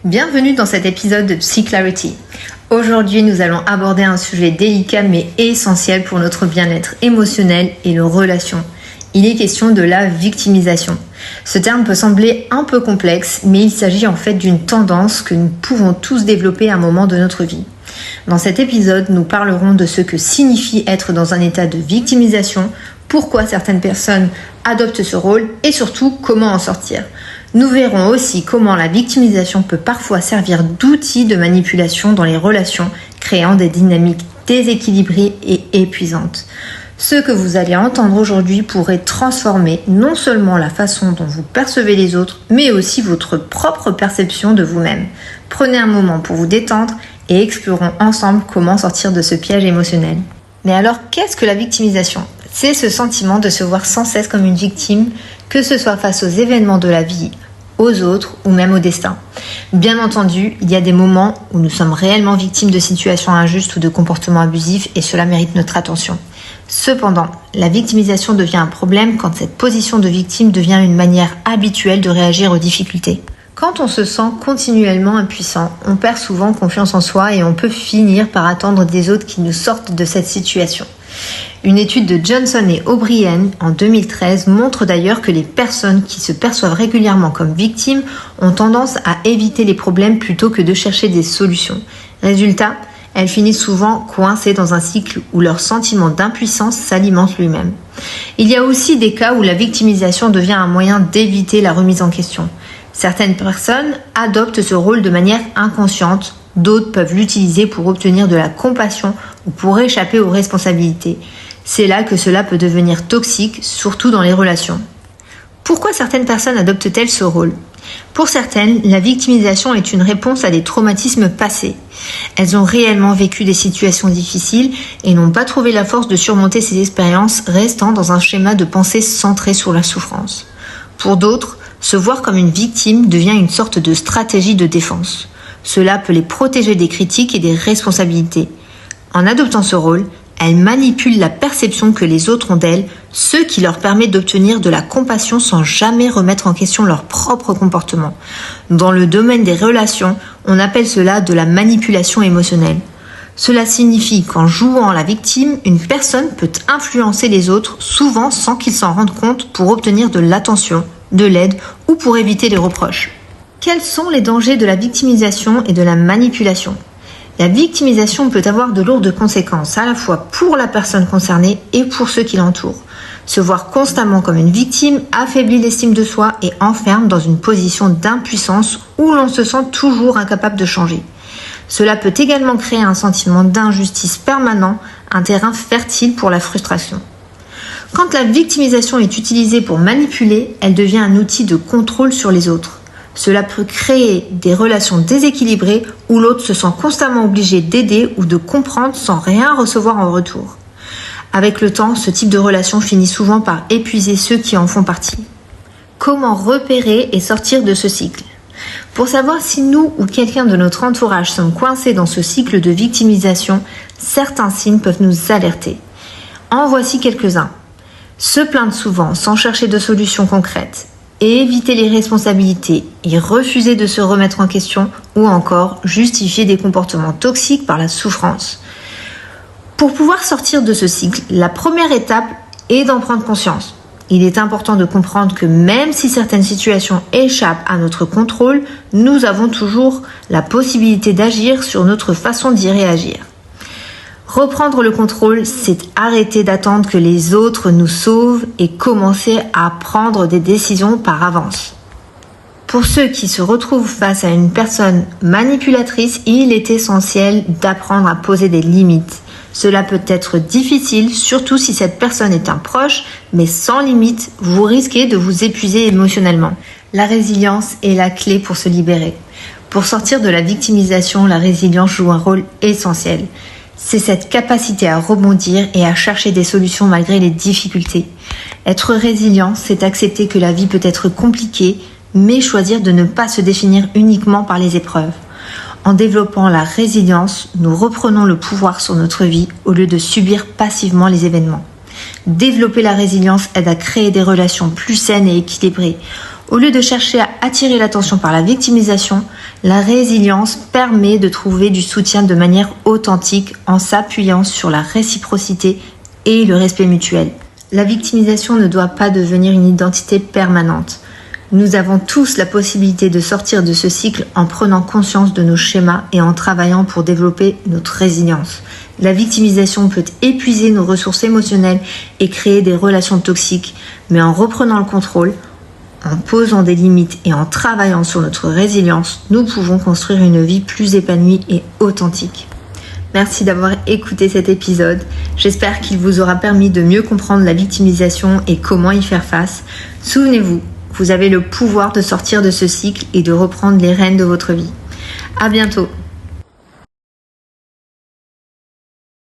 Bienvenue dans cet épisode de Psy-Clarity. Aujourd'hui, nous allons aborder un sujet délicat mais essentiel pour notre bien-être émotionnel et nos relations. Il est question de la victimisation. Ce terme peut sembler un peu complexe, mais il s'agit en fait d'une tendance que nous pouvons tous développer à un moment de notre vie. Dans cet épisode, nous parlerons de ce que signifie être dans un état de victimisation, pourquoi certaines personnes adoptent ce rôle et surtout comment en sortir. Nous verrons aussi comment la victimisation peut parfois servir d'outil de manipulation dans les relations, créant des dynamiques déséquilibrées et épuisantes. Ce que vous allez entendre aujourd'hui pourrait transformer non seulement la façon dont vous percevez les autres, mais aussi votre propre perception de vous-même. Prenez un moment pour vous détendre et explorons ensemble comment sortir de ce piège émotionnel. Mais alors, qu'est-ce que la victimisation ? C'est ce sentiment de se voir sans cesse comme une victime, que ce soit face aux événements de la vie, aux autres ou même au destin. Bien entendu, il y a des moments où nous sommes réellement victimes de situations injustes ou de comportements abusifs et cela mérite notre attention. Cependant, la victimisation devient un problème quand cette position de victime devient une manière habituelle de réagir aux difficultés. Quand on se sent continuellement impuissant, on perd souvent confiance en soi et on peut finir par attendre des autres qui nous sortent de cette situation. Une étude de Johnson et O'Brien en 2013 montre d'ailleurs que les personnes qui se perçoivent régulièrement comme victimes ont tendance à éviter les problèmes plutôt que de chercher des solutions. Résultat, elles finissent souvent coincées dans un cycle où leur sentiment d'impuissance s'alimente lui-même. Il y a aussi des cas où la victimisation devient un moyen d'éviter la remise en question. Certaines personnes adoptent ce rôle de manière inconsciente, d'autres peuvent l'utiliser pour obtenir de la compassion ou pour échapper aux responsabilités. C'est là que cela peut devenir toxique, surtout dans les relations. Pourquoi certaines personnes adoptent-elles ce rôle ? Pour certaines, la victimisation est une réponse à des traumatismes passés. Elles ont réellement vécu des situations difficiles et n'ont pas trouvé la force de surmonter ces expériences, restant dans un schéma de pensée centré sur la souffrance. Pour d'autres, se voir comme une victime devient une sorte de stratégie de défense. Cela peut les protéger des critiques et des responsabilités. En adoptant ce rôle, elles manipulent la perception que les autres ont d'elles, ce qui leur permet d'obtenir de la compassion sans jamais remettre en question leur propre comportement. Dans le domaine des relations, on appelle cela de la manipulation émotionnelle. Cela signifie qu'en jouant la victime, une personne peut influencer les autres, souvent sans qu'ils s'en rendent compte, pour obtenir de l'attention, de l'aide ou pour éviter les reproches. Quels sont les dangers de la victimisation et de la manipulation ? La victimisation peut avoir de lourdes conséquences, à la fois pour la personne concernée et pour ceux qui l'entourent. Se voir constamment comme une victime affaiblit l'estime de soi et enferme dans une position d'impuissance où l'on se sent toujours incapable de changer. Cela peut également créer un sentiment d'injustice permanent, un terrain fertile pour la frustration. Quand la victimisation est utilisée pour manipuler, elle devient un outil de contrôle sur les autres. Cela peut créer des relations déséquilibrées où l'autre se sent constamment obligé d'aider ou de comprendre sans rien recevoir en retour. Avec le temps, ce type de relation finit souvent par épuiser ceux qui en font partie. Comment repérer et sortir de ce cycle ? Pour savoir si nous ou quelqu'un de notre entourage sommes coincés dans ce cycle de victimisation, certains signes peuvent nous alerter. En voici quelques-uns. Se plaindre souvent sans chercher de solutions concrètes, éviter les responsabilités et refuser de se remettre en question ou encore justifier des comportements toxiques par la souffrance. Pour pouvoir sortir de ce cycle, la première étape est d'en prendre conscience. Il est important de comprendre que même si certaines situations échappent à notre contrôle, nous avons toujours la possibilité d'agir sur notre façon d'y réagir. Reprendre le contrôle, c'est arrêter d'attendre que les autres nous sauvent et commencer à prendre des décisions par avance. Pour ceux qui se retrouvent face à une personne manipulatrice, il est essentiel d'apprendre à poser des limites. Cela peut être difficile, surtout si cette personne est un proche, mais sans limite, vous risquez de vous épuiser émotionnellement. La résilience est la clé pour se libérer. Pour sortir de la victimisation, la résilience joue un rôle essentiel. C'est cette capacité à rebondir et à chercher des solutions malgré les difficultés. Être résilient, c'est accepter que la vie peut être compliquée, mais choisir de ne pas se définir uniquement par les épreuves. En développant la résilience, nous reprenons le pouvoir sur notre vie au lieu de subir passivement les événements. Développer la résilience aide à créer des relations plus saines et équilibrées. Au lieu de chercher à attirer l'attention par la victimisation, La résilience permet de trouver du soutien de manière authentique en s'appuyant sur la réciprocité et le respect mutuel. La victimisation ne doit pas devenir une identité permanente. Nous avons tous la possibilité de sortir de ce cycle en prenant conscience de nos schémas et en travaillant pour développer notre résilience. La victimisation peut épuiser nos ressources émotionnelles et créer des relations toxiques, mais en reprenant le contrôle, en posant des limites et en travaillant sur notre résilience, nous pouvons construire une vie plus épanouie et authentique. Merci d'avoir écouté cet épisode. J'espère qu'il vous aura permis de mieux comprendre la victimisation et comment y faire face. Souvenez-vous, vous avez le pouvoir de sortir de ce cycle et de reprendre les rênes de votre vie. À bientôt.